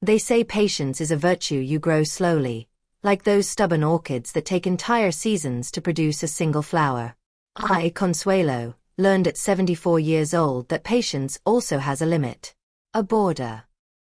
They say patience is a virtue you grow slowly, like those stubborn orchids that take entire seasons to produce a single flower. I, Consuelo, learned at 74 years old that patience also has a limit. A border.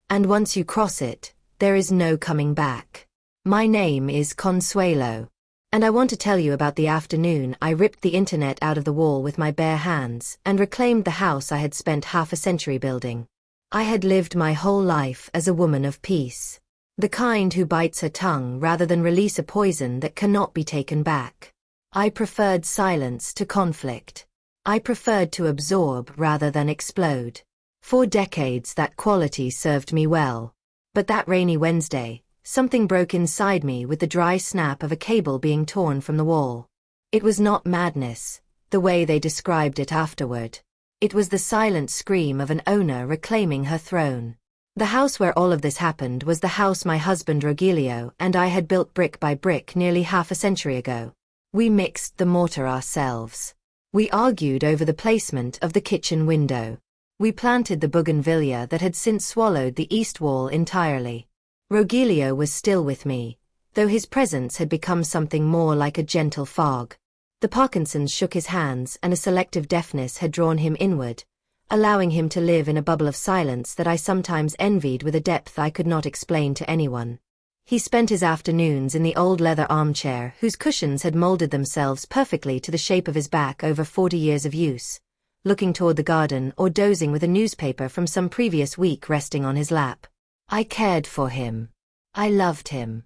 And once you cross it, there is no coming back. My name is Consuelo. And I want to tell you about the afternoon I ripped the internet out of the wall with my bare hands and reclaimed the house I had spent half a century building. I had lived my whole life as a woman of peace. The kind who bites her tongue rather than release a poison that cannot be taken back. I preferred silence to conflict. I preferred to absorb rather than explode. For decades that quality served me well. But that rainy Wednesday, something broke inside me with the dry snap of a cable being torn from the wall. It was not madness, the way they described it afterward. It was the silent scream of an owner reclaiming her throne. The house where all of this happened was the house my husband Rogelio and I had built brick by brick nearly half a century ago. We mixed the mortar ourselves. We argued over the placement of the kitchen window. We planted the bougainvillea that had since swallowed the east wall entirely. Rogelio was still with me, though his presence had become something more like a gentle fog. The Parkinson's shook his hands and a selective deafness had drawn him inward, allowing him to live in a bubble of silence that I sometimes envied with a depth I could not explain to anyone. He spent his afternoons in the old leather armchair whose cushions had molded themselves perfectly to the shape of his back over 40 years of use, looking toward the garden or dozing with a newspaper from some previous week resting on his lap. I cared for him. I loved him.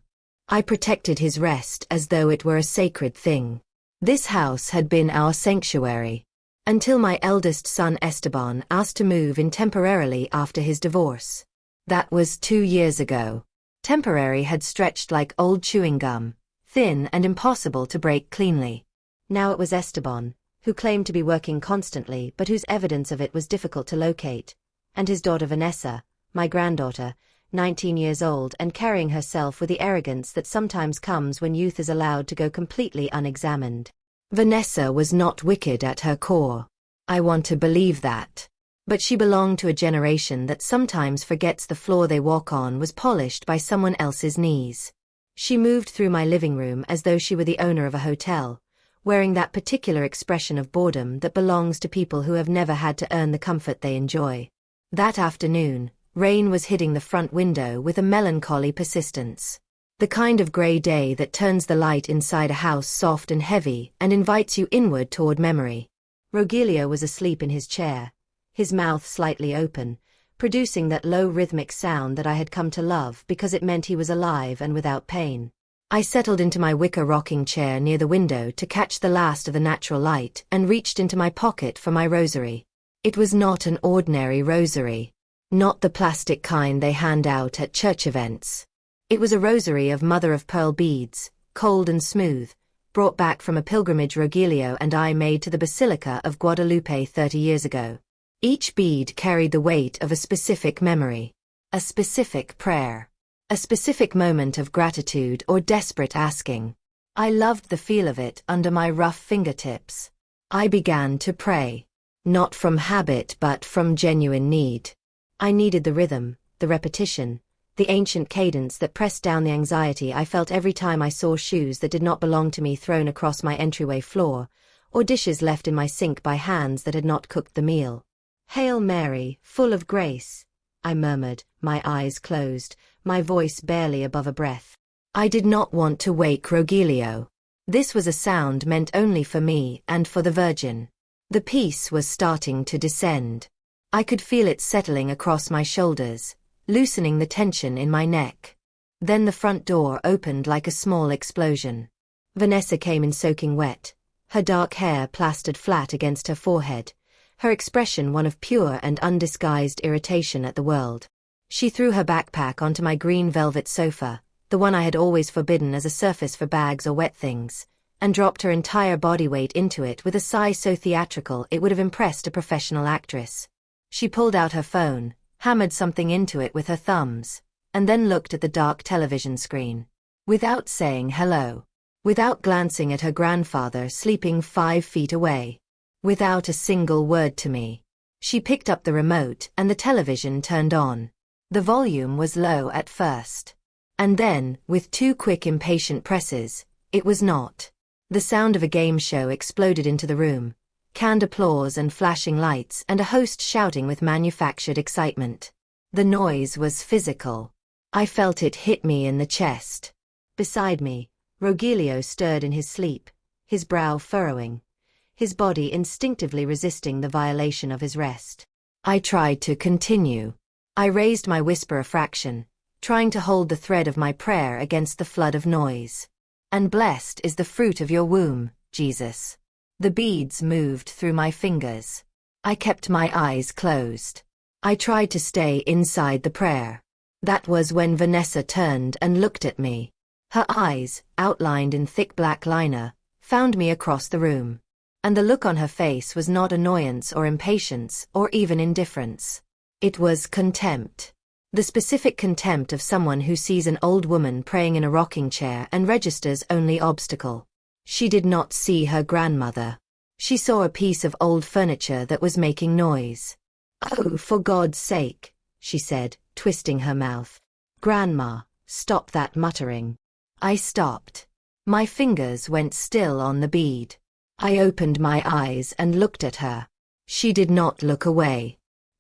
I protected his rest as though it were a sacred thing. This house had been our sanctuary. Until my eldest son Esteban asked to move in temporarily after his divorce. That was 2 years ago. Temporary had stretched like old chewing gum, thin and impossible to break cleanly. Now it was Esteban, who claimed to be working constantly but whose evidence of it was difficult to locate, and his daughter Vanessa, my granddaughter, 19 years old and carrying herself with the arrogance that sometimes comes when youth is allowed to go completely unexamined. Vanessa was not wicked at her core. I want to believe that. But she belonged to a generation that sometimes forgets the floor they walk on was polished by someone else's knees. She moved through my living room as though she were the owner of a hotel, wearing that particular expression of boredom that belongs to people who have never had to earn the comfort they enjoy. That afternoon, rain was hitting the front window with a melancholy persistence. The kind of gray day that turns the light inside a house soft and heavy and invites you inward toward memory. Rogelio was asleep in his chair, his mouth slightly open, producing that low rhythmic sound that I had come to love because it meant he was alive and without pain. I settled into my wicker rocking chair near the window to catch the last of the natural light and reached into my pocket for my rosary. It was not an ordinary rosary. Not the plastic kind they hand out at church events. It was a rosary of mother-of-pearl beads, cold and smooth, brought back from a pilgrimage Rogelio and I made to the Basilica of Guadalupe 30 years ago. Each bead carried the weight of a specific memory, a specific prayer, a specific moment of gratitude or desperate asking. I loved the feel of it under my rough fingertips. I began to pray, not from habit but from genuine need. I needed the rhythm, the repetition, the ancient cadence that pressed down the anxiety I felt every time I saw shoes that did not belong to me thrown across my entryway floor, or dishes left in my sink by hands that had not cooked the meal. "Hail Mary, full of grace," I murmured, my eyes closed, my voice barely above a breath. I did not want to wake Rogelio. This was a sound meant only for me and for the Virgin. The peace was starting to descend. I could feel it settling across my shoulders, loosening the tension in my neck. Then the front door opened like a small explosion. Vanessa came in soaking wet, her dark hair plastered flat against her forehead, her expression one of pure and undisguised irritation at the world. She threw her backpack onto my green velvet sofa, the one I had always forbidden as a surface for bags or wet things, and dropped her entire body weight into it with a sigh so theatrical it would have impressed a professional actress. She pulled out her phone, hammered something into it with her thumbs, and then looked at the dark television screen. Without saying hello. Without glancing at her grandfather sleeping 5 feet away. Without a single word to me. She picked up the remote and the television turned on. The volume was low at first. And then, with 2 quick impatient presses, it was not. The sound of a game show exploded into the room. Canned applause and flashing lights and a host shouting with manufactured excitement. The noise was physical. I felt it hit me in the chest. Beside me, Rogelio stirred in his sleep, his brow furrowing, his body instinctively resisting the violation of his rest. I tried to continue. I raised my whisper a fraction, trying to hold the thread of my prayer against the flood of noise. And blessed is the fruit of your womb, Jesus. The beads moved through my fingers. I kept my eyes closed. I tried to stay inside the prayer. That was when Vanessa turned and looked at me. Her eyes, outlined in thick black liner, found me across the room. And the look on her face was not annoyance or impatience or even indifference. It was contempt. The specific contempt of someone who sees an old woman praying in a rocking chair and registers only obstacle. She did not see her grandmother. She saw a piece of old furniture that was making noise. "Oh, for God's sake," she said, twisting her mouth. "Grandma, stop that muttering." I stopped. My fingers went still on the bead. I opened my eyes and looked at her. She did not look away.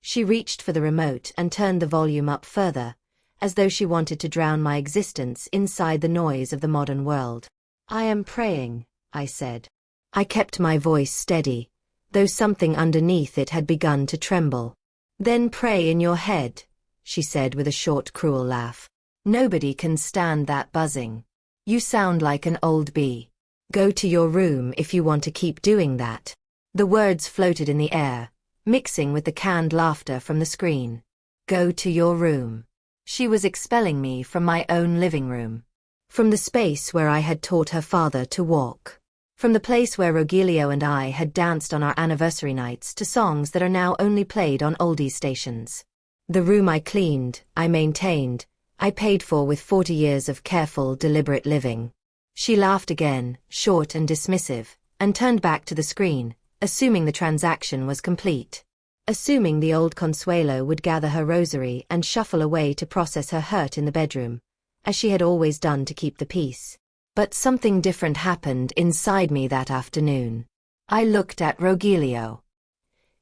She reached for the remote and turned the volume up further, as though she wanted to drown my existence inside the noise of the modern world. "I am praying," I said. I kept my voice steady, though something underneath it had begun to tremble. "Then pray in your head," she said with a short, cruel laugh. "Nobody can stand that buzzing. You sound like an old bee. Go to your room if you want to keep doing that." The words floated in the air, mixing with the canned laughter from the screen. Go to your room. She was expelling me from my own living room. From the space where I had taught her father to walk. From the place where Rogelio and I had danced on our anniversary nights to songs that are now only played on oldies stations. The room I cleaned, I maintained, I paid for with 40 years of careful, deliberate living. She laughed again, short and dismissive, and turned back to the screen, assuming the transaction was complete. Assuming the old Consuelo would gather her rosary and shuffle away to process her hurt in the bedroom, as she had always done to keep the peace. But something different happened inside me that afternoon. I looked at Rogelio.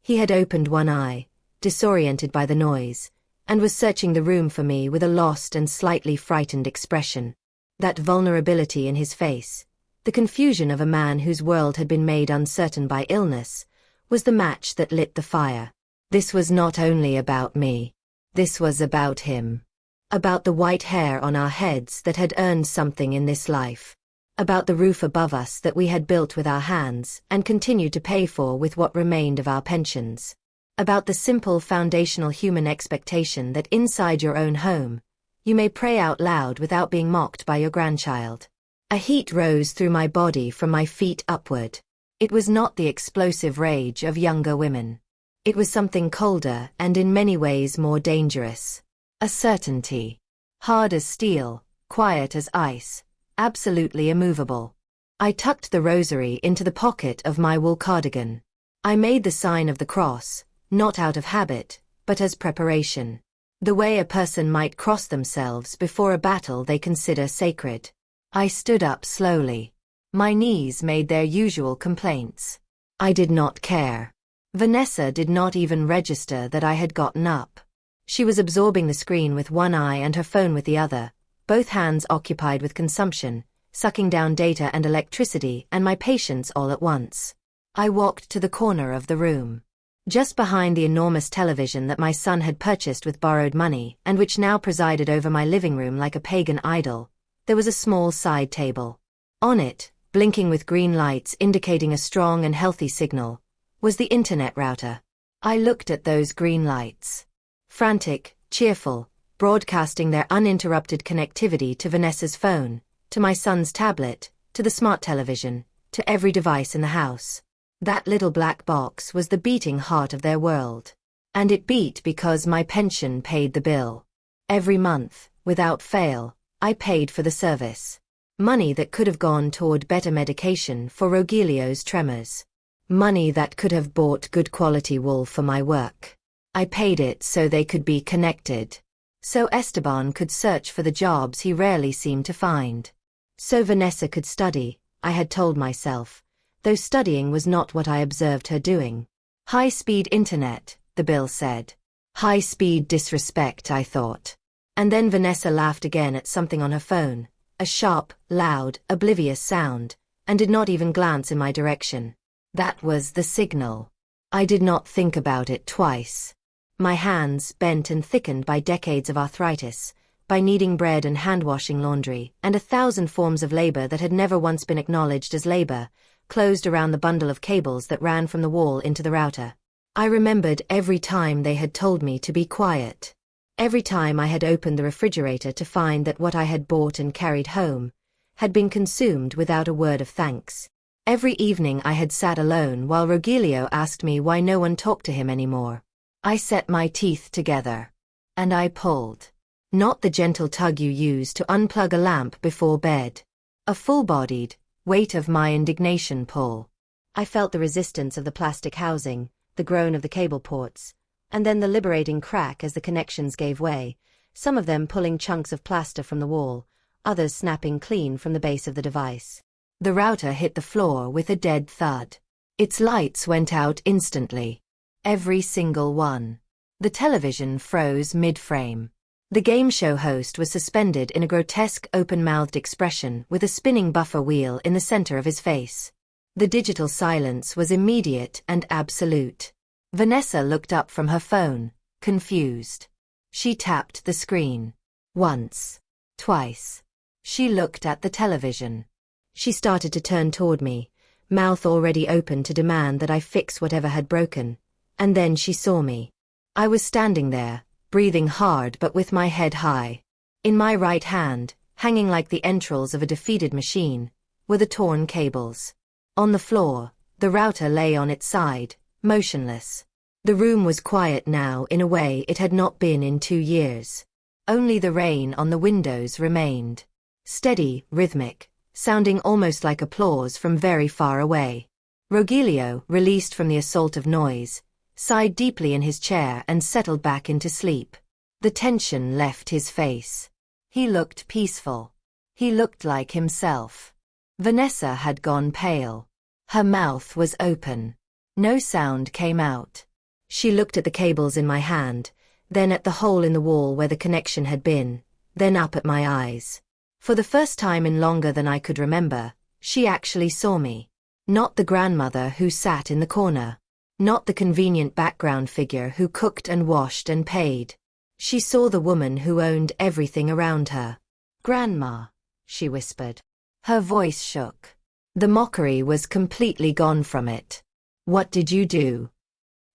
He had opened one eye, disoriented by the noise, and was searching the room for me with a lost and slightly frightened expression. That vulnerability in his face, the confusion of a man whose world had been made uncertain by illness, was the match that lit the fire. This was not only about me. This was about him. About the white hair on our heads that had earned something in this life. About the roof above us that we had built with our hands and continued to pay for with what remained of our pensions. About the simple foundational human expectation that inside your own home, you may pray out loud without being mocked by your grandchild. A heat rose through my body from my feet upward. It was not the explosive rage of younger women. It was something colder and in many ways more dangerous. A certainty. Hard as steel, quiet as ice, absolutely immovable. I tucked the rosary into the pocket of my wool cardigan. I made the sign of the cross, not out of habit, but as preparation. The way a person might cross themselves before a battle they consider sacred. I stood up slowly. My knees made their usual complaints. I did not care. Vanessa did not even register that I had gotten up. She was absorbing the screen with one eye and her phone with the other, both hands occupied with consumption, sucking down data and electricity and my patience all at once. I walked to the corner of the room. Just behind the enormous television that my son had purchased with borrowed money and which now presided over my living room like a pagan idol, there was a small side table. On it, blinking with green lights indicating a strong and healthy signal, was the internet router. I looked at those green lights. Frantic, cheerful, broadcasting their uninterrupted connectivity to Vanessa's phone, to my son's tablet, to the smart television, to every device in the house. That little black box was the beating heart of their world. And it beat because my pension paid the bill. Every month, without fail, I paid for the service. Money that could have gone toward better medication for Rogelio's tremors. Money that could have bought good quality wool for my work. I paid it so they could be connected. So Esteban could search for the jobs he rarely seemed to find. So Vanessa could study, I had told myself, though studying was not what I observed her doing. High-speed internet, the bill said. High-speed disrespect, I thought. And then Vanessa laughed again at something on her phone, a sharp, loud, oblivious sound, and did not even glance in my direction. That was the signal. I did not think about it twice. My hands, bent and thickened by decades of arthritis, by kneading bread and hand-washing laundry, and 1,000 forms of labor that had never once been acknowledged as labor, closed around the bundle of cables that ran from the wall into the router. I remembered every time they had told me to be quiet. Every time I had opened the refrigerator to find that what I had bought and carried home had been consumed without a word of thanks. Every evening I had sat alone while Rogelio asked me why no one talked to him anymore. I set my teeth together. And I pulled. Not the gentle tug you use to unplug a lamp before bed. A full-bodied, weight of my indignation pull. I felt the resistance of the plastic housing, the groan of the cable ports, and then the liberating crack as the connections gave way, some of them pulling chunks of plaster from the wall, others snapping clean from the base of the device. The router hit the floor with a dead thud. Its lights went out instantly. Every single one. The television froze mid-frame. The game show host was suspended in a grotesque open-mouthed expression with a spinning buffer wheel in the center of his face. The digital silence was immediate and absolute. Vanessa looked up from her phone, confused. She tapped the screen. Once. Twice. She looked at the television. She started to turn toward me, mouth already open to demand that I fix whatever had broken. And then she saw me. I was standing there, breathing hard but with my head high. In my right hand, hanging like the entrails of a defeated machine, were the torn cables. On the floor, the router lay on its side, motionless. The room was quiet now in a way it had not been in 2 years. Only the rain on the windows remained. Steady, rhythmic, sounding almost like applause from very far away. Rogelio, released from the assault of noise, sighed deeply in his chair and settled back into sleep. The tension left his face. He looked peaceful. He looked like himself. Vanessa had gone pale. Her mouth was open. No sound came out. She looked at the cables in my hand, then at the hole in the wall where the connection had been, then up at my eyes. For the first time in longer than I could remember, she actually saw me. Not the grandmother who sat in the corner. Not the convenient background figure who cooked and washed and paid. She saw the woman who owned everything around her. "Grandma," she whispered. Her voice shook. The mockery was completely gone from it. "What did you do?"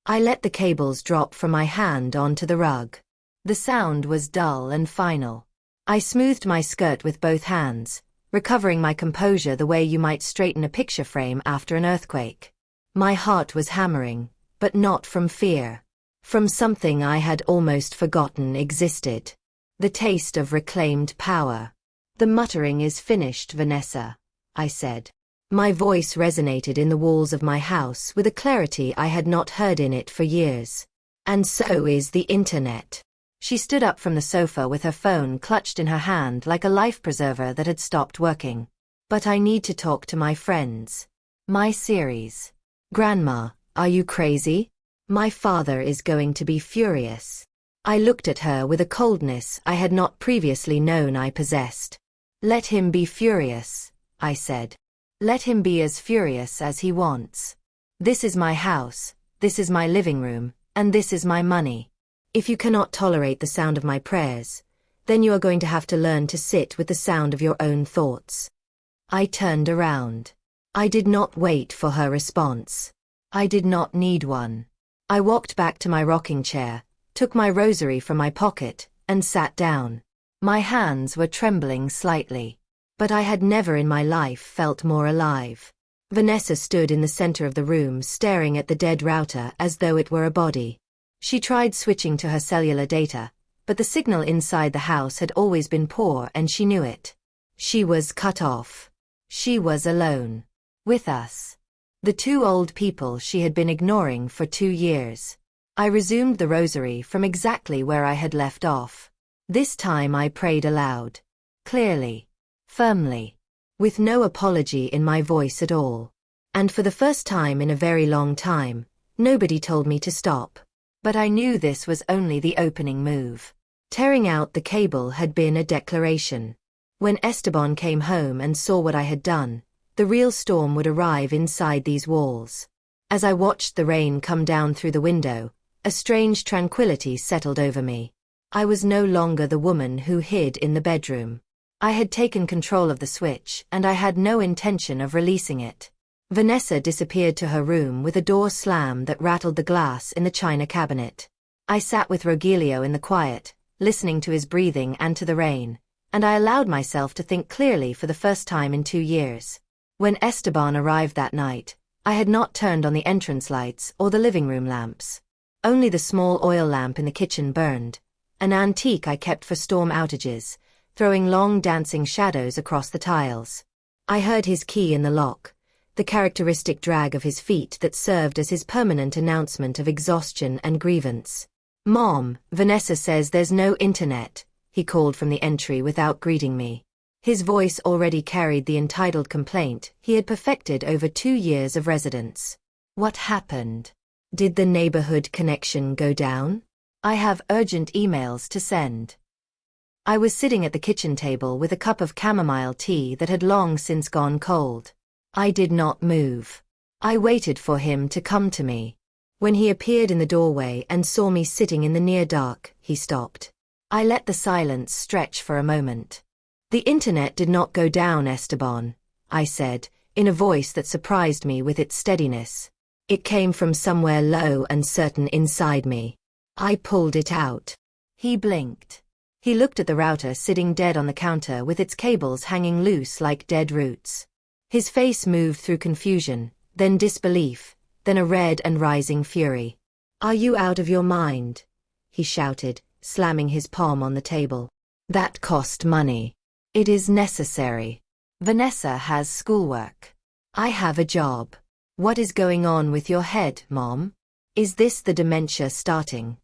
I let the cables drop from my hand onto the rug. The sound was dull and final. I smoothed my skirt with both hands, recovering my composure the way you might straighten a picture frame after an earthquake. My heart was hammering, but not from fear. From something I had almost forgotten existed. The taste of reclaimed power. "The muttering is finished, Vanessa," I said. My voice resonated in the walls of my house with a clarity I had not heard in it for years. "And so is the internet." She stood up from the sofa with her phone clutched in her hand like a life preserver that had stopped working. "But I need to talk to my friends. My series." "Grandma, are you crazy? My father is going to be furious." I looked at her with a coldness I had not previously known I possessed. "Let him be furious," I said. "Let him be as furious as he wants. This is my house, this is my living room, and this is my money. If you cannot tolerate the sound of my prayers, then you are going to have to learn to sit with the sound of your own thoughts." I turned around. I did not wait for her response. I did not need one. I walked back to my rocking chair, took my rosary from my pocket, and sat down. My hands were trembling slightly. But I had never in my life felt more alive. Vanessa stood in the center of the room staring at the dead router as though it were a body. She tried switching to her cellular data, but the signal inside the house had always been poor and she knew it. She was cut off. She was alone. With us. The 2 old people she had been ignoring for 2 years. I resumed the rosary from exactly where I had left off. This time I prayed aloud. Clearly. Firmly. With no apology in my voice at all. And for the first time in a very long time, nobody told me to stop. But I knew this was only the opening move. Tearing out the cable had been a declaration. When Esteban came home and saw what I had done, the real storm would arrive inside these walls. As I watched the rain come down through the window, a strange tranquility settled over me. I was no longer the woman who hid in the bedroom. I had taken control of the switch, and I had no intention of releasing it. Vanessa disappeared to her room with a door slam that rattled the glass in the china cabinet. I sat with Rogelio in the quiet, listening to his breathing and to the rain, and I allowed myself to think clearly for the first time in 2 years. When Esteban arrived that night, I had not turned on the entrance lights or the living room lamps. Only the small oil lamp in the kitchen burned, an antique I kept for storm outages, throwing long dancing shadows across the tiles. I heard his key in the lock, the characteristic drag of his feet that served as his permanent announcement of exhaustion and grievance. "Mom, Vanessa says there's no internet," he called from the entry without greeting me. His voice already carried the entitled complaint he had perfected over 2 years of residence. What happened? Did the neighborhood connection go down? I have urgent emails to send. I was sitting at the kitchen table with a cup of chamomile tea that had long since gone cold. I did not move. I waited for him to come to me. When he appeared in the doorway and saw me sitting in the near dark, he stopped. I let the silence stretch for a moment. "The internet did not go down, Esteban," I said, in a voice that surprised me with its steadiness. It came from somewhere low and certain inside me. I pulled it out. He blinked. He looked at the router sitting dead on the counter with its cables hanging loose like dead roots. His face moved through confusion, then disbelief, then a red and rising fury. "Are you out of your mind?" he shouted, slamming his palm on the table. "That cost money. It is necessary. Vanessa has schoolwork. I have a job. What is going on with your head, Mom? Is this the dementia starting?"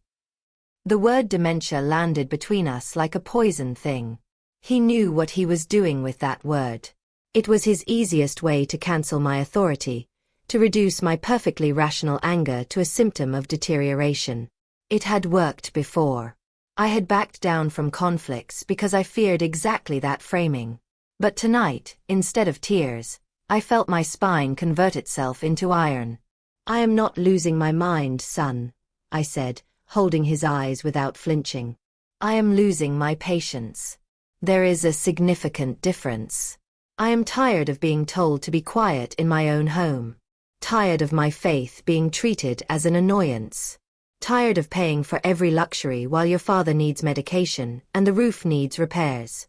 The word dementia landed between us like a poison thing. He knew what he was doing with that word. It was his easiest way to cancel my authority, to reduce my perfectly rational anger to a symptom of deterioration. It had worked before. I had backed down from conflicts because I feared exactly that framing. But tonight, instead of tears, I felt my spine convert itself into iron. "I am not losing my mind, son," I said, holding his eyes without flinching. "I am losing my patience. There is a significant difference. I am tired of being told to be quiet in my own home. Tired of my faith being treated as an annoyance. Tired of paying for every luxury while your father needs medication and the roof needs repairs."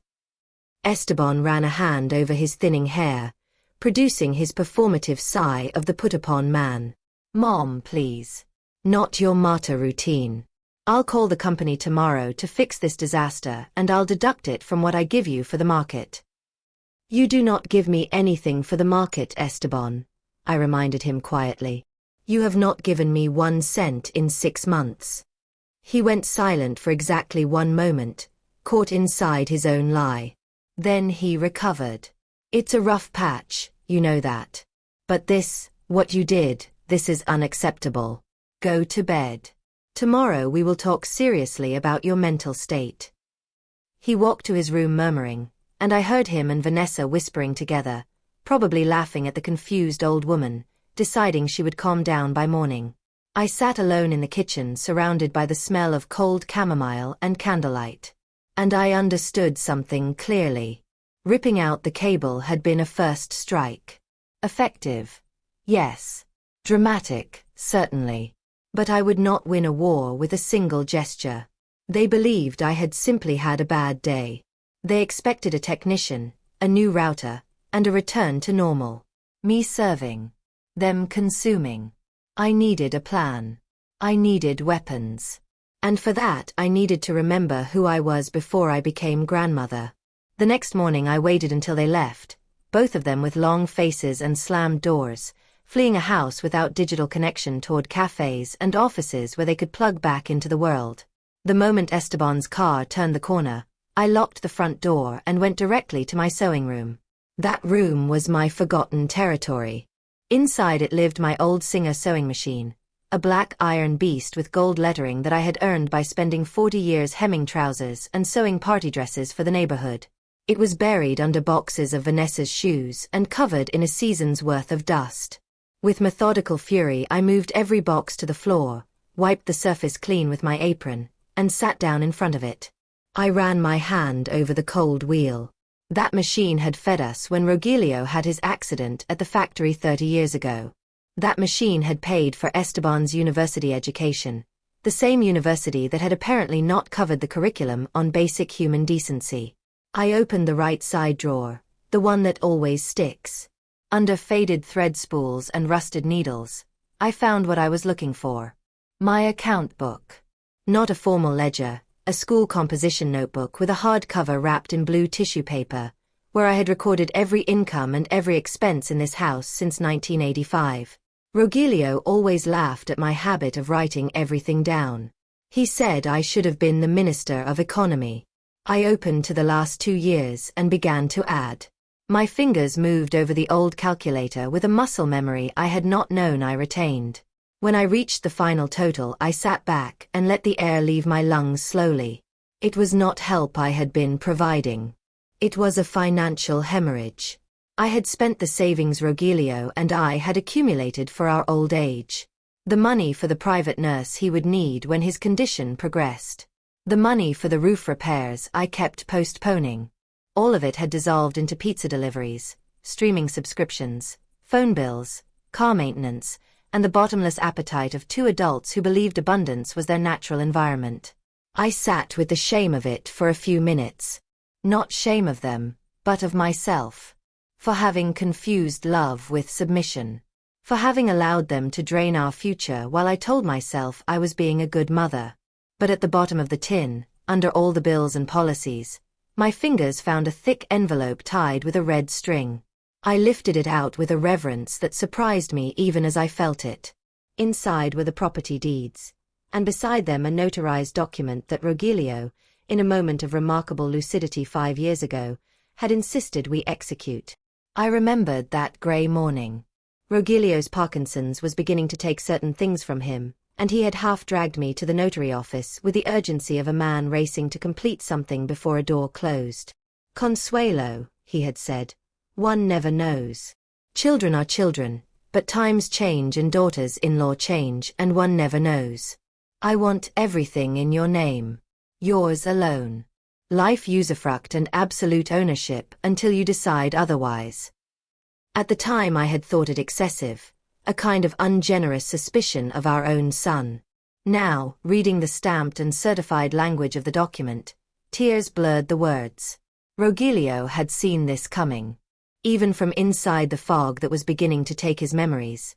Esteban ran a hand over his thinning hair, producing his performative sigh of the put-upon man. "Mom, please. Not your martyr routine. I'll call the company tomorrow to fix this disaster and I'll deduct it from what I give you for the market." "You do not give me anything for the market, Esteban," I reminded him quietly. "You have not given me 1 cent in 6 months." He went silent for exactly 1 moment, caught inside his own lie. Then he recovered. "It's a rough patch, you know that. But this, what you did, this is unacceptable. Go to bed. Tomorrow we will talk seriously about your mental state." He walked to his room murmuring, and I heard him and Vanessa whispering together, probably laughing at the confused old woman, deciding she would calm down by morning. I sat alone in the kitchen surrounded by the smell of cold chamomile and candlelight. And I understood something clearly. Ripping out the cable had been a first strike. Effective. Yes. Dramatic, certainly. But I would not win a war with a single gesture. They believed I had simply had a bad day. They expected a technician, a new router, and a return to normal. Me serving. Them consuming. I needed a plan. I needed weapons. And for that I needed to remember who I was before I became grandmother. The next morning I waited until they left, both of them with long faces and slammed doors, fleeing a house without digital connection toward cafes and offices where they could plug back into the world. The moment Esteban's car turned the corner, I locked the front door and went directly to my sewing room. That room was my forgotten territory. Inside it lived my old Singer sewing machine, a black iron beast with gold lettering that I had earned by spending 40 years hemming trousers and sewing party dresses for the neighborhood. It was buried under boxes of Vanessa's shoes and covered in a season's worth of dust. With methodical fury, I moved every box to the floor, wiped the surface clean with my apron, and sat down in front of it. I ran my hand over the cold wheel. That machine had fed us when Rogelio had his accident at the factory 30 years ago. That machine had paid for Esteban's university education, the same university that had apparently not covered the curriculum on basic human decency. I opened the right side drawer, the one that always sticks. Under faded thread spools and rusted needles, I found what I was looking for. My account book. Not a formal ledger, a school composition notebook with a hardcover wrapped in blue tissue paper, where I had recorded every income and every expense in this house since 1985. Rogelio always laughed at my habit of writing everything down. He said I should have been the Minister of Economy. I opened to the last 2 years and began to add. My fingers moved over the old calculator with a muscle memory I had not known I retained. When I reached the final total, I sat back and let the air leave my lungs slowly. It was not help I had been providing. It was a financial hemorrhage. I had spent the savings Rogelio and I had accumulated for our old age. The money for the private nurse he would need when his condition progressed. The money for the roof repairs I kept postponing. All of it had dissolved into pizza deliveries, streaming subscriptions, phone bills, car maintenance, and the bottomless appetite of 2 adults who believed abundance was their natural environment. I sat with the shame of it for a few minutes. Not shame of them, but of myself. For having confused love with submission. For having allowed them to drain our future while I told myself I was being a good mother. But at the bottom of the tin, under all the bills and policies, my fingers found a thick envelope tied with a red string. I lifted it out with a reverence that surprised me even as I felt it. Inside were the property deeds, and beside them a notarized document that Rogelio, in a moment of remarkable lucidity 5 years ago, had insisted we execute. I remembered that grey morning. Rogelio's Parkinson's was beginning to take certain things from him, and he had half dragged me to the notary office with the urgency of a man racing to complete something before a door closed. Consuelo, he had said. One never knows. Children are children, but times change and daughters-in-law change and one never knows. I want everything in your name. Yours alone. Life usufruct and absolute ownership until you decide otherwise. At the time I had thought it excessive, a kind of ungenerous suspicion of our own son. Now, reading the stamped and certified language of the document, tears blurred the words. Rogelio had seen this coming. Even from inside the fog that was beginning to take his memories.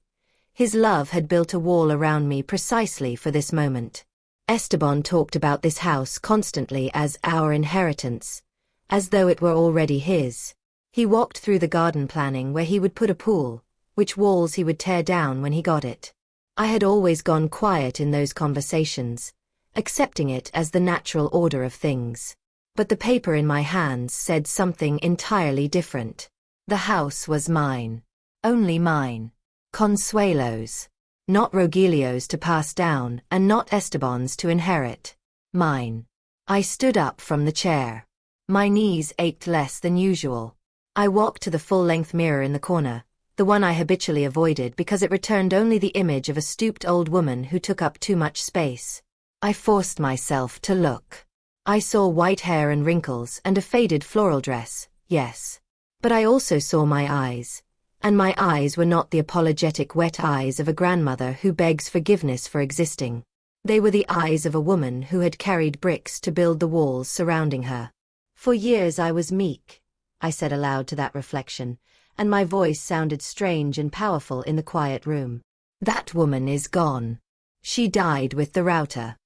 His love had built a wall around me precisely for this moment. Esteban talked about this house constantly as our inheritance, as though it were already his. He walked through the garden planning where he would put a pool, which walls he would tear down when he got it. I had always gone quiet in those conversations, accepting it as the natural order of things. But the paper in my hands said something entirely different. The house was mine. Only mine. Consuelo's. Not Rogelio's to pass down and not Esteban's to inherit. Mine. I stood up from the chair. My knees ached less than usual. I walked to the full-length mirror in the corner, the one I habitually avoided because it returned only the image of a stooped old woman who took up too much space. I forced myself to look. I saw white hair and wrinkles and a faded floral dress, yes. But I also saw my eyes. And my eyes were not the apologetic wet eyes of a grandmother who begs forgiveness for existing. They were the eyes of a woman who had carried bricks to build the walls surrounding her. For years I was meek, I said aloud to that reflection, and my voice sounded strange and powerful in the quiet room. That woman is gone. She died with the router.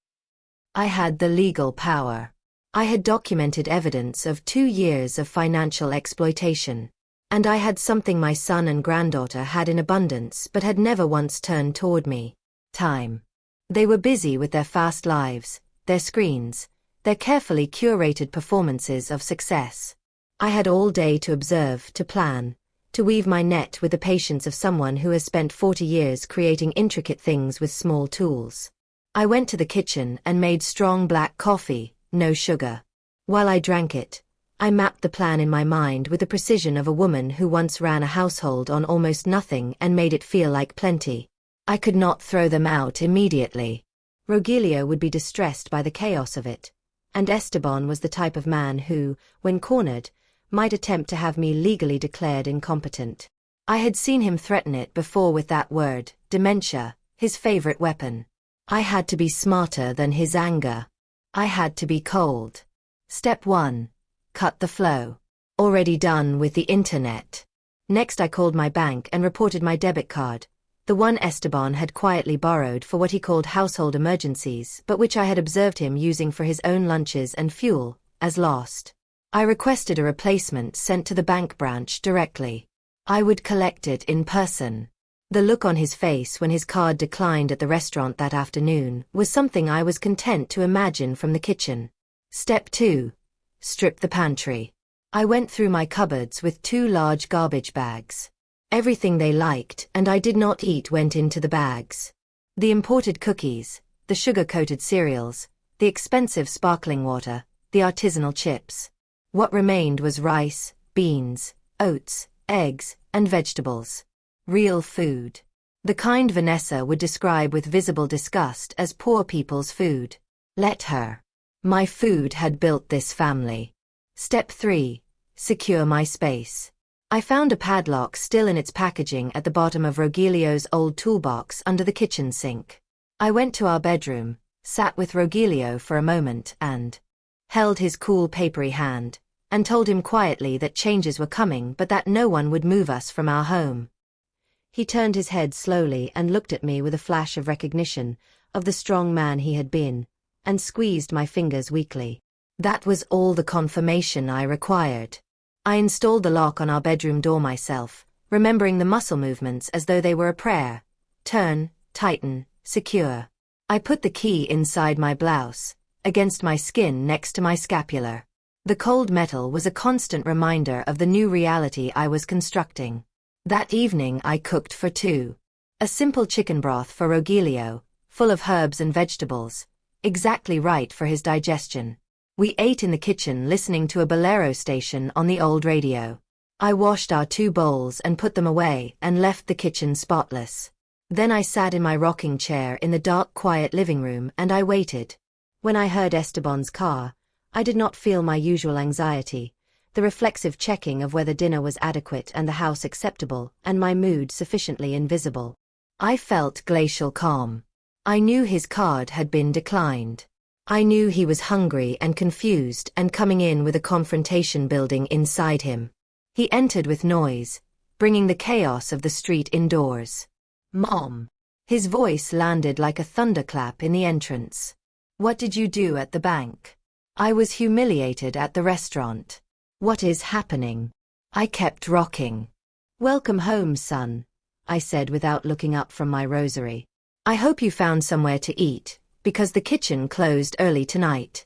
I had the legal power. I had documented evidence of 2 years of financial exploitation. And I had something my son and granddaughter had in abundance but had never once turned toward me. Time. They were busy with their fast lives, their screens, their carefully curated performances of success. I had all day to observe, to plan, to weave my net with the patience of someone who has spent 40 years creating intricate things with small tools. I went to the kitchen and made strong black coffee, no sugar. While I drank it, I mapped the plan in my mind with the precision of a woman who once ran a household on almost nothing and made it feel like plenty. I could not throw them out immediately. Rogelio would be distressed by the chaos of it, and Esteban was the type of man who, when cornered, might attempt to have me legally declared incompetent. I had seen him threaten it before with that word, dementia, his favorite weapon. I had to be smarter than his anger. I had to be cold. Step 1. Cut the flow. Already done with the internet. Next I called my bank and reported my debit card, the one Esteban had quietly borrowed for what he called household emergencies but which I had observed him using for his own lunches and fuel, as lost. I requested a replacement sent to the bank branch directly. I would collect it in person. The look on his face when his card declined at the restaurant that afternoon was something I was content to imagine from the kitchen. Step 2. Strip the pantry. I went through my cupboards with 2 large garbage bags. Everything they liked and I did not eat went into the bags. The imported cookies, the sugar-coated cereals, the expensive sparkling water, the artisanal chips. What remained was rice, beans, oats, eggs, and vegetables. Real food. The kind Vanessa would describe with visible disgust as poor people's food. Let her. My food had built this family. Step 3. Secure my space. I found a padlock still in its packaging at the bottom of Rogelio's old toolbox under the kitchen sink. I went to our bedroom, sat with Rogelio for a moment and held his cool papery hand, and told him quietly that changes were coming but that no one would move us from our home. He turned his head slowly and looked at me with a flash of recognition of the strong man he had been, and squeezed my fingers weakly. That was all the confirmation I required. I installed the lock on our bedroom door myself, remembering the muscle movements as though they were a prayer. Turn, tighten, secure. I put the key inside my blouse, against my skin next to my scapular. The cold metal was a constant reminder of the new reality I was constructing. That evening I cooked for 2. A simple chicken broth for Rogelio, full of herbs and vegetables, exactly right for his digestion. We ate in the kitchen listening to a bolero station on the old radio. I washed our 2 bowls and put them away and left the kitchen spotless. Then I sat in my rocking chair in the dark, quiet living room and I waited. When I heard Esteban's car, I did not feel my usual anxiety, the reflexive checking of whether dinner was adequate and the house acceptable and my mood sufficiently invisible. I felt glacial calm. I knew his card had been declined. I knew he was hungry and confused and coming in with a confrontation building inside him. He entered with noise, bringing the chaos of the street indoors. Mom. His voice landed like a thunderclap in the entrance. What did you do at the bank? I was humiliated at the restaurant. What is happening? I kept rocking. Welcome home, son, I said without looking up from my rosary. I hope you found somewhere to eat, because the kitchen closed early tonight.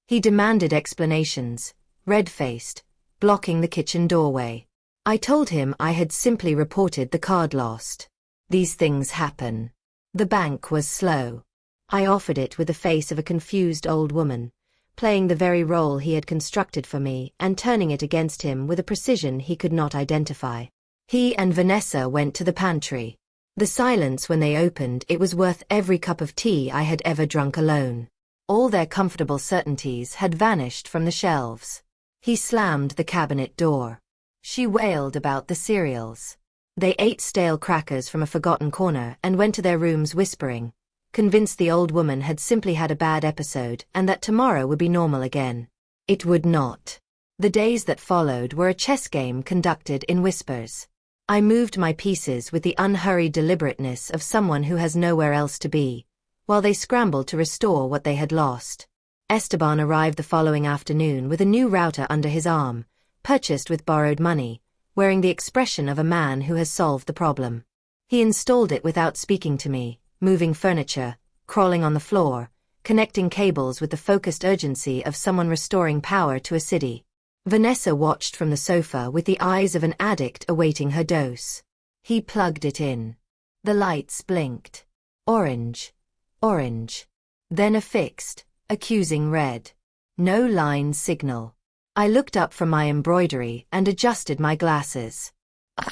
He demanded explanations, red-faced, blocking the kitchen doorway. I told him I had simply reported the card lost. These things happen. The bank was slow. I offered it with the face of a confused old woman, playing the very role he had constructed for me and turning it against him with a precision he could not identify. He and Vanessa went to the pantry. The silence when they opened it was worth every cup of tea I had ever drunk alone. All their comfortable certainties had vanished from the shelves. He slammed the cabinet door. She wailed about the cereals. They ate stale crackers from a forgotten corner and went to their rooms whispering, convinced the old woman had simply had a bad episode and that tomorrow would be normal again. It would not. The days that followed were a chess game conducted in whispers. I moved my pieces with the unhurried deliberateness of someone who has nowhere else to be, while they scrambled to restore what they had lost. Esteban arrived the following afternoon with a new router under his arm, purchased with borrowed money, wearing the expression of a man who has solved the problem. He installed it without speaking to me, moving furniture, crawling on the floor, connecting cables with the focused urgency of someone restoring power to a city. Vanessa watched from the sofa with the eyes of an addict awaiting her dose. He plugged it in. The lights blinked. Orange. Orange. Then a fixed, accusing red. No line signal. I looked up from my embroidery and adjusted my glasses.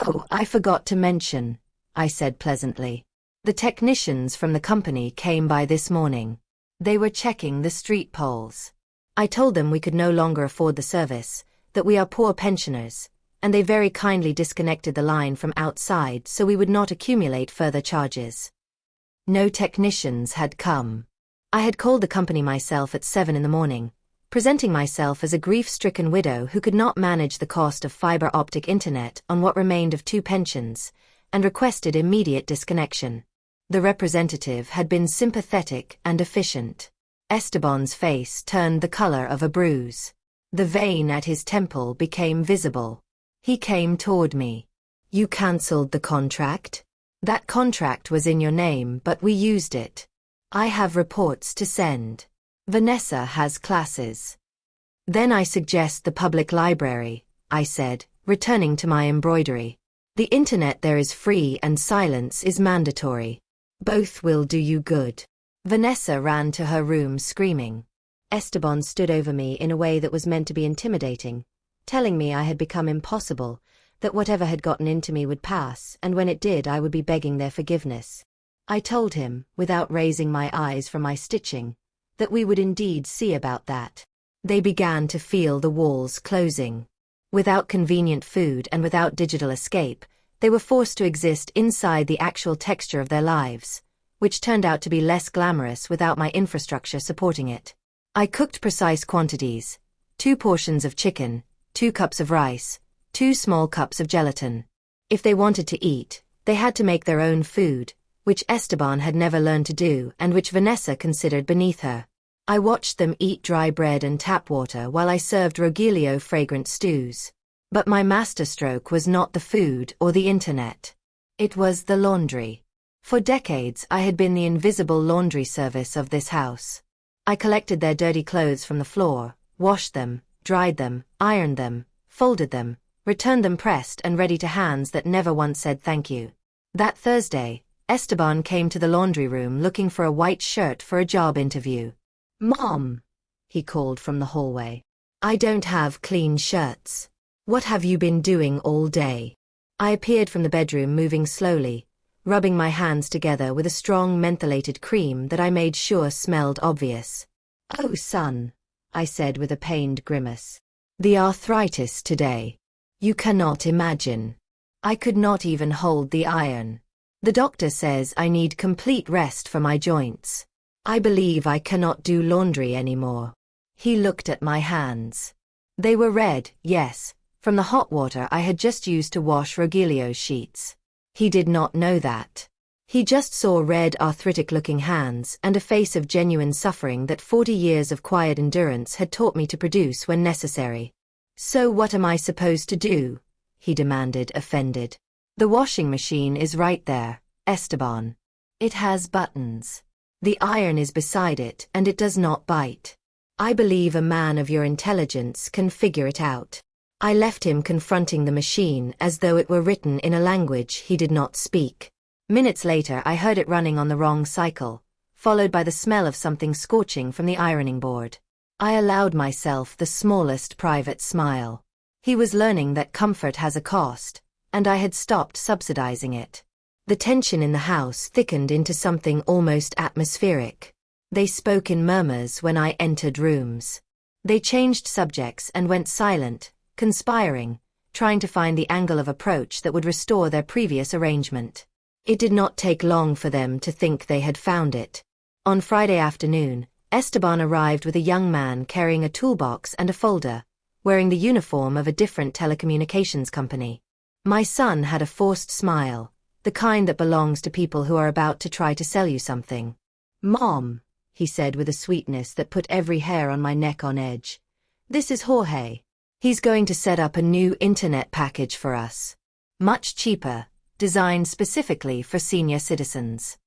"Oh, I forgot to mention," I said pleasantly. "The technicians from the company came by this morning. They were checking the street poles. I told them we could no longer afford the service, that we are poor pensioners, and they very kindly disconnected the line from outside so we would not accumulate further charges." No technicians had come. I had called the company myself at 7 in the morning, presenting myself as a grief-stricken widow who could not manage the cost of fiber optic internet on what remained of 2 pensions, and requested immediate disconnection. The representative had been sympathetic and efficient. Esteban's face turned the color of a bruise. The vein at his temple became visible. He came toward me. "You cancelled the contract? That contract was in your name, but we used it. I have reports to send. Vanessa has classes." "Then I suggest the public library," I said, returning to my embroidery. "The internet there is free and silence is mandatory. Both will do you good." Vanessa ran to her room screaming. Esteban stood over me in a way that was meant to be intimidating, telling me I had become impossible, that whatever had gotten into me would pass, and when it did I would be begging their forgiveness. I told him, without raising my eyes from my stitching, that we would indeed see about that. They began to feel the walls closing. Without convenient food and without digital escape, they were forced to exist inside the actual texture of their lives, which turned out to be less glamorous without my infrastructure supporting it. I cooked precise quantities: 2 portions of chicken, 2 cups of rice, 2 small cups of gelatin. If they wanted to eat, they had to make their own food, which Esteban had never learned to do and which Vanessa considered beneath her. I watched them eat dry bread and tap water while I served Rogelio fragrant stews. But my masterstroke was not the food or the internet. It was the laundry. For decades I had been the invisible laundry service of this house. I collected their dirty clothes from the floor, washed them, dried them, ironed them, folded them, returned them pressed and ready to hands that never once said thank you. That Thursday, Esteban came to the laundry room looking for a white shirt for a job interview. "Mom," he called from the hallway. "I don't have clean shirts. What have you been doing all day?" I appeared from the bedroom moving slowly, rubbing my hands together with a strong mentholated cream that I made sure smelled obvious. "Oh, son," I said with a pained grimace. "The arthritis today. You cannot imagine. I could not even hold the iron. The doctor says I need complete rest for my joints. I believe I cannot do laundry anymore." He looked at my hands. They were red, yes, from the hot water I had just used to wash Rogelio's sheets. He did not know that. He just saw red arthritic-looking hands and a face of genuine suffering that 40 years of quiet endurance had taught me to produce when necessary. "So what am I supposed to do?" he demanded, offended. "The washing machine is right there, Esteban. It has buttons. The iron is beside it and it does not bite. I believe a man of your intelligence can figure it out." I left him confronting the machine as though it were written in a language he did not speak. Minutes later I heard it running on the wrong cycle, followed by the smell of something scorching from the ironing board. I allowed myself the smallest private smile. He was learning that comfort has a cost, and I had stopped subsidizing it. The tension in the house thickened into something almost atmospheric. They spoke in murmurs when I entered rooms. They changed subjects and went silent, conspiring, trying to find the angle of approach that would restore their previous arrangement. It did not take long for them to think they had found it. On Friday afternoon, Esteban arrived with a young man carrying a toolbox and a folder, wearing the uniform of a different telecommunications company. My son had a forced smile, the kind that belongs to people who are about to try to sell you something. "Mom," he said with a sweetness that put every hair on my neck on edge. "This is Jorge. He's going to set up a new internet package for us. Much cheaper, designed specifically for senior citizens."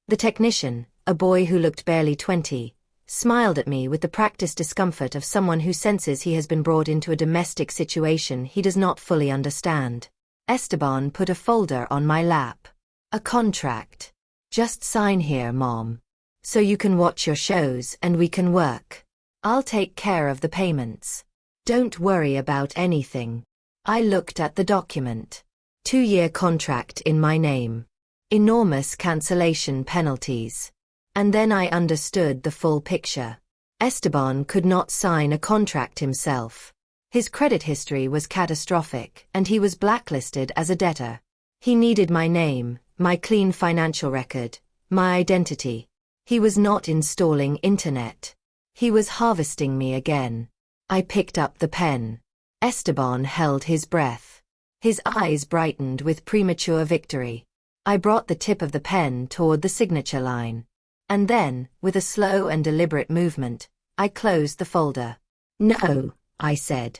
The technician, a boy who looked barely 20, smiled at me with the practiced discomfort of someone who senses he has been brought into a domestic situation he does not fully understand. Esteban put a folder on my lap. A contract. Just sign here, Mom. So you can watch your shows and we can work. I'll take care of the payments. Don't worry about anything. I looked at the document. 2-year contract in my name. Enormous cancellation penalties. And then I understood the full picture. Esteban could not sign a contract himself. His credit history was catastrophic, and he was blacklisted as a debtor. He needed my name, my clean financial record, my identity. He was not installing internet. He was harvesting me again. I picked up the pen. Esteban held his breath. His eyes brightened with premature victory. I brought the tip of the pen toward the signature line. And then, with a slow and deliberate movement, I closed the folder. No, I said.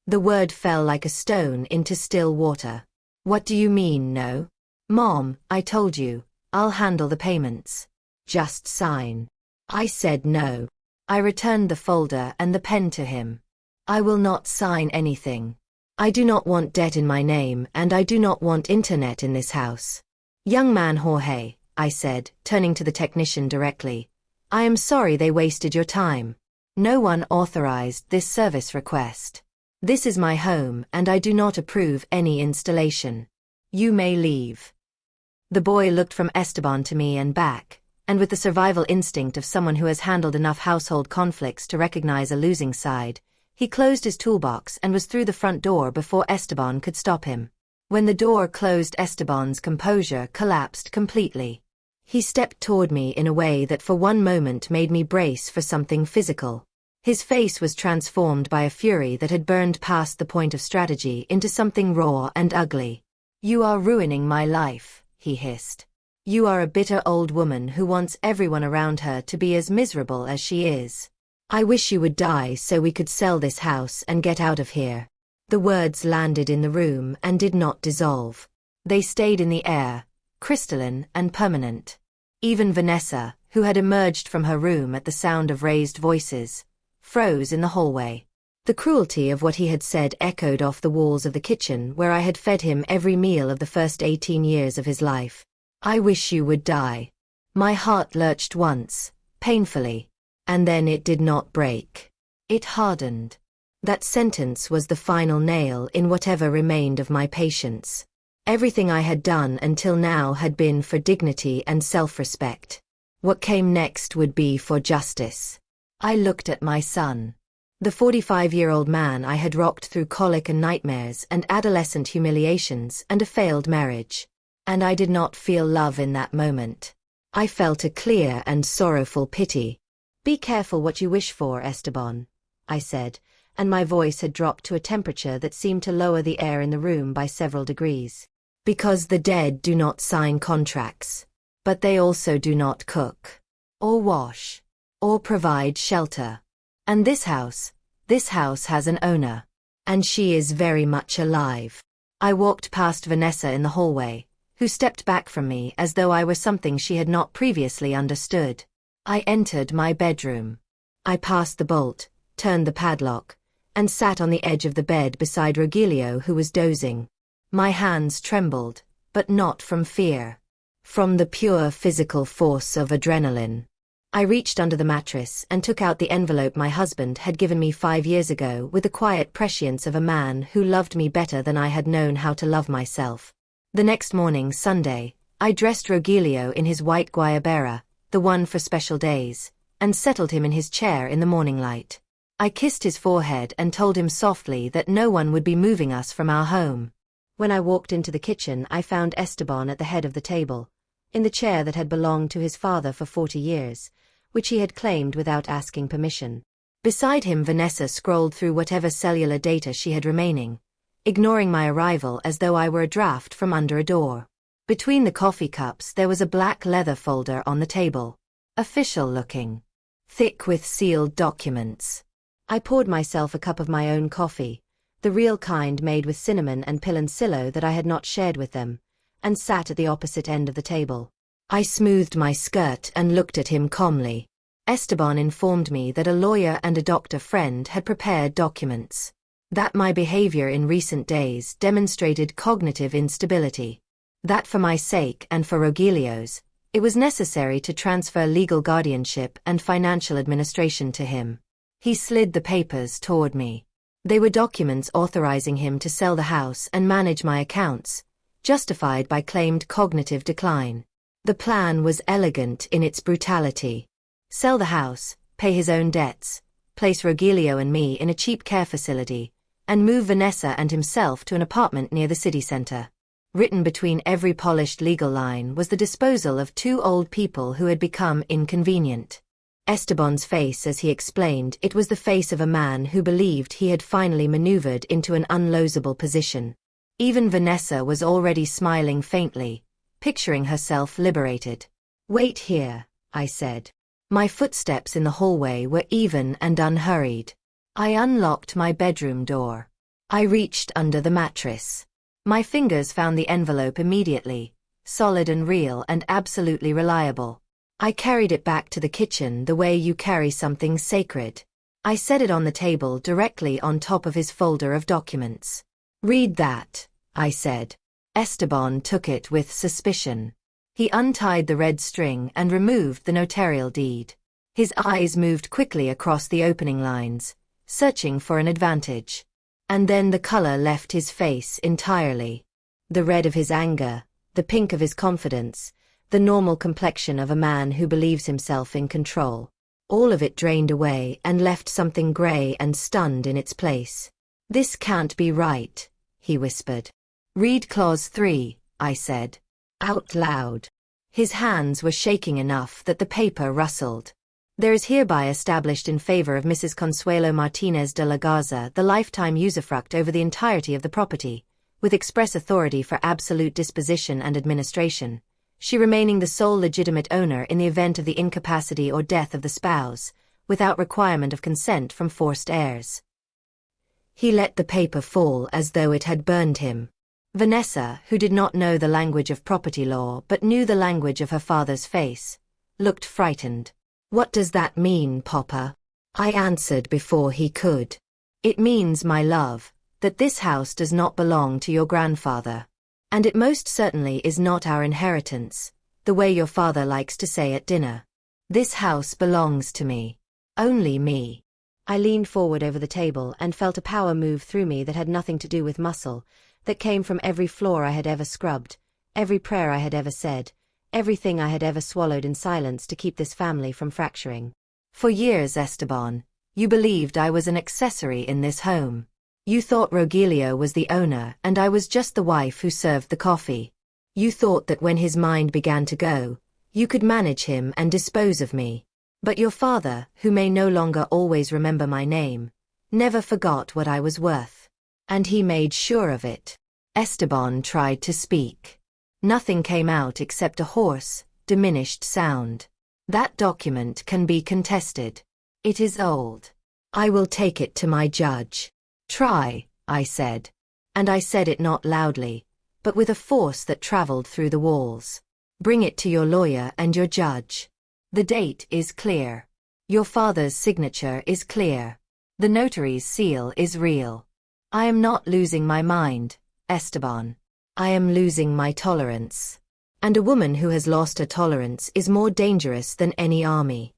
The word fell like a stone into still water. What do you mean, no? Mom, I told you, I'll handle the payments. Just sign. I said no. I returned the folder and the pen to him. I will not sign anything. I do not want debt in my name and I do not want internet in this house. Young man Jorge, I said, turning to the technician directly. I am sorry they wasted your time. No one authorized this service request. This is my home and I do not approve any installation. You may leave. The boy looked from Esteban to me and back, and with the survival instinct of someone who has handled enough household conflicts to recognize a losing side, he closed his toolbox and was through the front door before Esteban could stop him. When the door closed, Esteban's composure collapsed completely. He stepped toward me in a way that for one moment made me brace for something physical. His face was transformed by a fury that had burned past the point of strategy into something raw and ugly. You are ruining my life, he hissed. You are a bitter old woman who wants everyone around her to be as miserable as she is. I wish you would die so we could sell this house and get out of here. The words landed in the room and did not dissolve. They stayed in the air, crystalline and permanent. Even Vanessa, who had emerged from her room at the sound of raised voices, froze in the hallway. The cruelty of what he had said echoed off the walls of the kitchen where I had fed him every meal of the first 18 years of his life. I wish you would die. My heart lurched once, painfully, and then it did not break. It hardened. That sentence was the final nail in whatever remained of my patience. Everything I had done until now had been for dignity and self-respect. What came next would be for justice. I looked at my son. The 45-year-old man I had rocked through colic and nightmares and adolescent humiliations and a failed marriage. And I did not feel love in that moment. I felt a clear and sorrowful pity. Be careful what you wish for, Esteban, I said, and my voice had dropped to a temperature that seemed to lower the air in the room by several degrees. Because the dead do not sign contracts. But they also do not cook, or wash, or provide shelter. And this house has an owner. And she is very much alive. I walked past Vanessa in the hallway, who stepped back from me as though I were something she had not previously understood. I entered my bedroom. I passed the bolt, turned the padlock, and sat on the edge of the bed beside Rogelio, who was dozing. My hands trembled, but not from fear. From the pure physical force of adrenaline. I reached under the mattress and took out the envelope my husband had given me 5 years ago with the quiet prescience of a man who loved me better than I had known how to love myself. The next morning, Sunday, I dressed Rogelio in his white guayabera, the one for special days, and settled him in his chair in the morning light. I kissed his forehead and told him softly that no one would be moving us from our home. When I walked into the kitchen, I found Esteban at the head of the table, in the chair that had belonged to his father for 40 years, which he had claimed without asking permission. Beside him, Vanessa scrolled through whatever cellular data she had remaining, ignoring my arrival as though I were a draft from under a door. Between the coffee cups there was a black leather folder on the table. Official-looking. Thick with sealed documents. I poured myself a cup of my own coffee, the real kind made with cinnamon and piloncillo that I had not shared with them, and sat at the opposite end of the table. I smoothed my skirt and looked at him calmly. Esteban informed me that a lawyer and a doctor friend had prepared documents. That my behavior in recent days demonstrated cognitive instability. That for my sake and for Rogelio's, it was necessary to transfer legal guardianship and financial administration to him. He slid the papers toward me. They were documents authorizing him to sell the house and manage my accounts, justified by claimed cognitive decline. The plan was elegant in its brutality. Sell the house, pay his own debts, place Rogelio and me in a cheap care facility, and move Vanessa and himself to an apartment near the city center. Written between every polished legal line was the disposal of two old people who had become inconvenient. Esteban's face as he explained it was the face of a man who believed he had finally maneuvered into an unlosable position. Even Vanessa was already smiling faintly, picturing herself liberated. "Wait here," I said. My footsteps in the hallway were even and unhurried. I unlocked my bedroom door. I reached under the mattress. My fingers found the envelope immediately, solid and real and absolutely reliable. I carried it back to the kitchen the way you carry something sacred. I set it on the table directly on top of his folder of documents. "Read that," I said. Esteban took it with suspicion. He untied the red string and removed the notarial deed. His eyes moved quickly across the opening lines, searching for an advantage. And then the color left his face entirely. The red of his anger, the pink of his confidence, the normal complexion of a man who believes himself in control. All of it drained away and left something gray and stunned in its place. "This can't be right," he whispered. "Read clause 3, I said. Out loud. His hands were shaking enough that the paper rustled. "There is hereby established in favor of Mrs. Consuelo Martinez de la Garza the lifetime usufruct over the entirety of the property, with express authority for absolute disposition and administration, she remaining the sole legitimate owner in the event of the incapacity or death of the spouse, without requirement of consent from forced heirs." He let the paper fall as though it had burned him. Vanessa, who did not know the language of property law but knew the language of her father's face, looked frightened. "What does that mean, Papa?" I answered before he could. "It means, my love, that this house does not belong to your grandfather. And it most certainly is not our inheritance, the way your father likes to say at dinner. This house belongs to me. Only me." I leaned forward over the table and felt a power move through me that had nothing to do with muscle, that came from every floor I had ever scrubbed, every prayer I had ever said, everything I had ever swallowed in silence to keep this family from fracturing. "For years, Esteban, you believed I was an accessory in this home. You thought Rogelio was the owner and I was just the wife who served the coffee. You thought that when his mind began to go, you could manage him and dispose of me. But your father, who may no longer always remember my name, never forgot what I was worth. And he made sure of it." Esteban tried to speak. Nothing came out except a hoarse, diminished sound. "That document can be contested. It is old. I will take it to my judge." "Try," I said. And I said it not loudly, but with a force that traveled through the walls. "Bring it to your lawyer and your judge. The date is clear. Your father's signature is clear. The notary's seal is real. I am not losing my mind, Esteban. I am losing my tolerance. And a woman who has lost her tolerance is more dangerous than any army."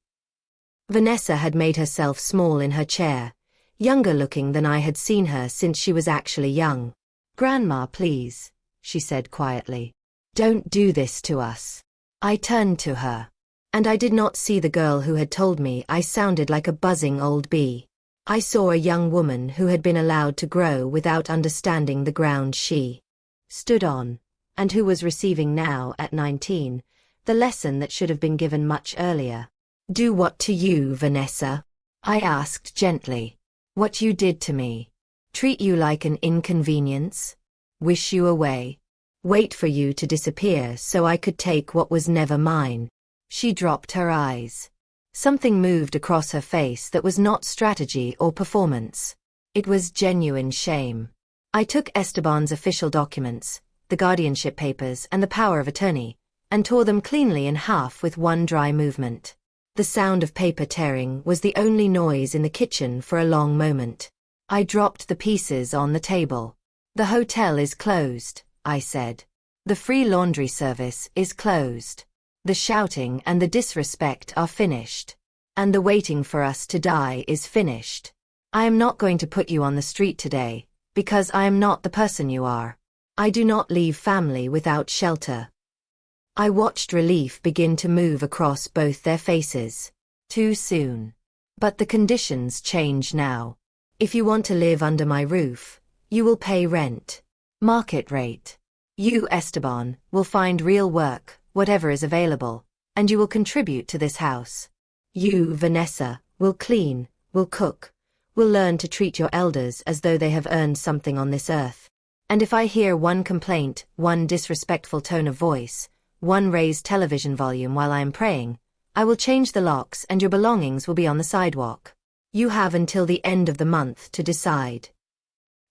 Vanessa had made herself small in her chair, younger looking than I had seen her since she was actually young. "Grandma, please," she said quietly. "Don't do this to us." I turned to her. And I did not see the girl who had told me I sounded like a buzzing old bee. I saw a young woman who had been allowed to grow without understanding the ground she stood on, and who was receiving now, at 19, the lesson that should have been given much earlier. "Do what to you, Vanessa?" I asked gently. "What you did to me? Treat you like an inconvenience? Wish you away? Wait for you to disappear so I could take what was never mine?" She dropped her eyes. Something moved across her face that was not strategy or performance. It was genuine shame. I took Esteban's official documents, the guardianship papers and the power of attorney, and tore them cleanly in half with one dry movement. The sound of paper tearing was the only noise in the kitchen for a long moment. I dropped the pieces on the table. "The hotel is closed," I said. "The free laundry service is closed. The shouting and the disrespect are finished. And the waiting for us to die is finished. I am not going to put you on the street today, because I am not the person you are. I do not leave family without shelter." I watched relief begin to move across both their faces. Too soon. But the conditions change now. If you want to live under my roof, you will pay rent. Market rate. You, Esteban, will find real work, whatever is available, and you will contribute to this house. You, Vanessa, will clean, will cook, will learn to treat your elders as though they have earned something on this earth. And if I hear one complaint, one disrespectful tone of voice, one raised television volume while I am praying, I will change the locks and your belongings will be on the sidewalk. You have until the end of the month to decide.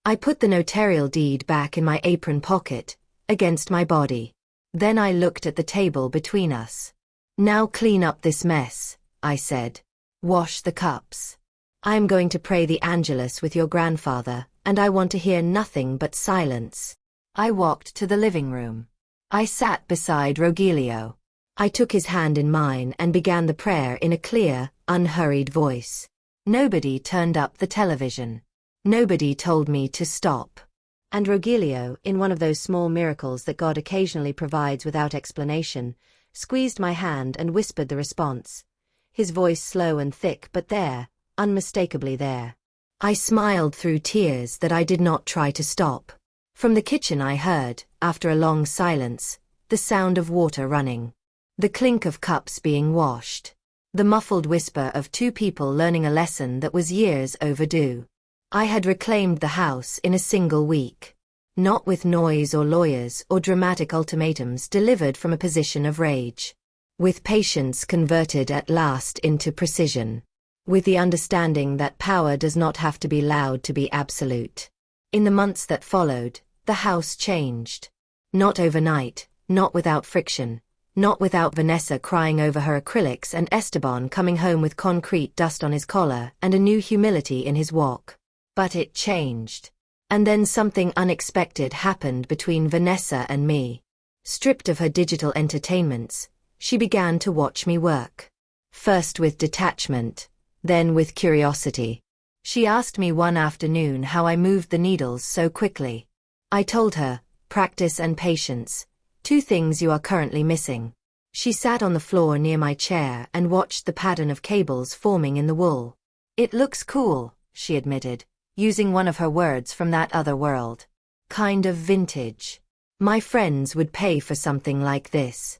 I put the notarial deed back in my apron pocket, against my body. Then I looked at the table between us. "Now clean up this mess," I said. "Wash the cups. I am going to pray the Angelus with your grandfather, and I want to hear nothing but silence." I walked to the living room. I sat beside Rogelio. I took his hand in mine and began the prayer in a clear, unhurried voice. Nobody turned up the television. Nobody told me to stop. And Rogelio, in one of those small miracles that God occasionally provides without explanation, squeezed my hand and whispered the response. His voice slow and thick, but there, unmistakably there. I smiled through tears that I did not try to stop. From the kitchen I heard, after a long silence, the sound of water running. The clink of cups being washed. The muffled whisper of two people learning a lesson that was years overdue. I had reclaimed the house in a single week. Not with noise or lawyers or dramatic ultimatums delivered from a position of rage. With patience converted at last into precision. With the understanding that power does not have to be loud to be absolute. In the months that followed, the house changed. Not overnight, not without friction, not without Vanessa crying over her acrylics and Esteban coming home with concrete dust on his collar and a new humility in his walk. But it changed. And then something unexpected happened between Vanessa and me. Stripped of her digital entertainments, she began to watch me work. First with detachment, then with curiosity. She asked me one afternoon how I moved the needles so quickly. I told her, practice and patience, two things you are currently missing. She sat on the floor near my chair and watched the pattern of cables forming in the wool. "It looks cool," she admitted, using one of her words from that other world. "Kind of vintage. My friends would pay for something like this."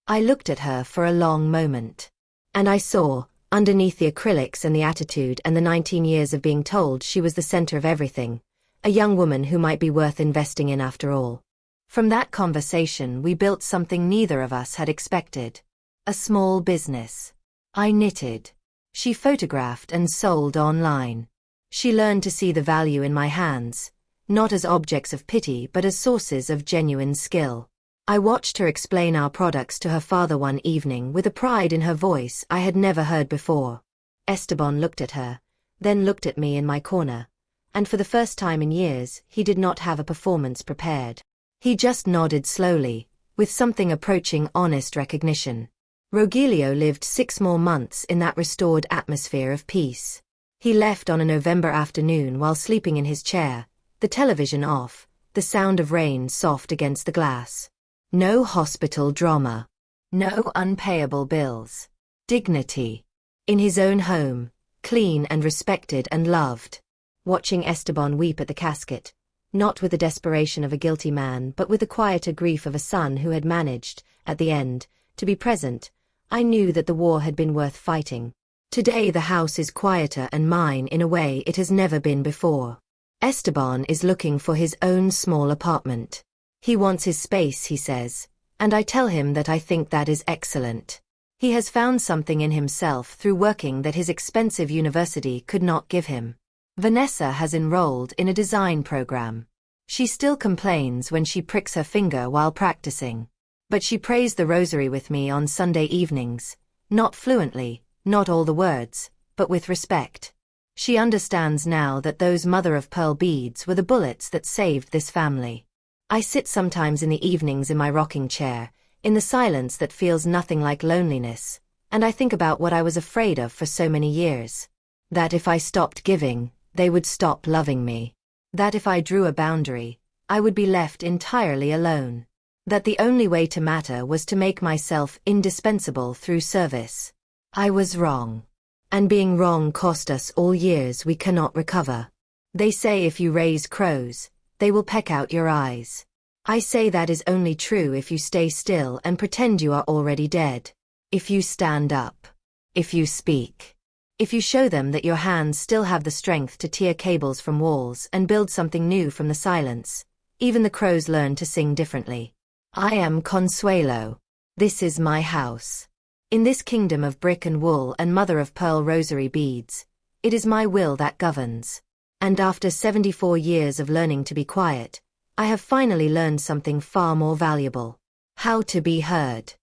I looked at her for a long moment. And I saw, underneath the acrylics and the attitude and the 19 years of being told she was the center of everything, a young woman who might be worth investing in after all. From that conversation we built something neither of us had expected. A small business. I knitted. She photographed and sold online. She learned to see the value in my hands, not as objects of pity but as sources of genuine skill. I watched her explain our products to her father one evening with a pride in her voice I had never heard before. Esteban looked at her, then looked at me in my corner, and for the first time in years he did not have a performance prepared. He just nodded slowly, with something approaching honest recognition. Rogelio lived 6 more months in that restored atmosphere of peace. He left on a November afternoon while sleeping in his chair, the television off, the sound of rain soft against the glass. No hospital drama. No unpayable bills. Dignity. In his own home, clean and respected and loved. Watching Esteban weep at the casket, not with the desperation of a guilty man but with the quieter grief of a son who had managed, at the end, to be present, I knew that the war had been worth fighting. Today the house is quieter and mine in a way it has never been before. Esteban is looking for his own small apartment. He wants his space, he says, and I tell him that I think that is excellent. He has found something in himself through working that his expensive university could not give him. Vanessa has enrolled in a design program. She still complains when she pricks her finger while practicing. But she prays the rosary with me on Sunday evenings, not fluently, not all the words, but with respect. She understands now that those mother-of-pearl beads were the bullets that saved this family. I sit sometimes in the evenings in my rocking chair, in the silence that feels nothing like loneliness, and I think about what I was afraid of for so many years. That if I stopped giving, they would stop loving me. That if I drew a boundary, I would be left entirely alone. That the only way to matter was to make myself indispensable through service. I was wrong. And being wrong cost us all years we cannot recover. They say if you raise crows, they will peck out your eyes. I say that is only true if you stay still and pretend you are already dead. If you stand up. If you speak. If you show them that your hands still have the strength to tear cables from walls and build something new from the silence, even the crows learn to sing differently. I am Consuelo. This is my house. In this kingdom of brick and wool and mother-of-pearl rosary beads, it is my will that governs. And after 74 years of learning to be quiet, I have finally learned something far more valuable. How to be heard.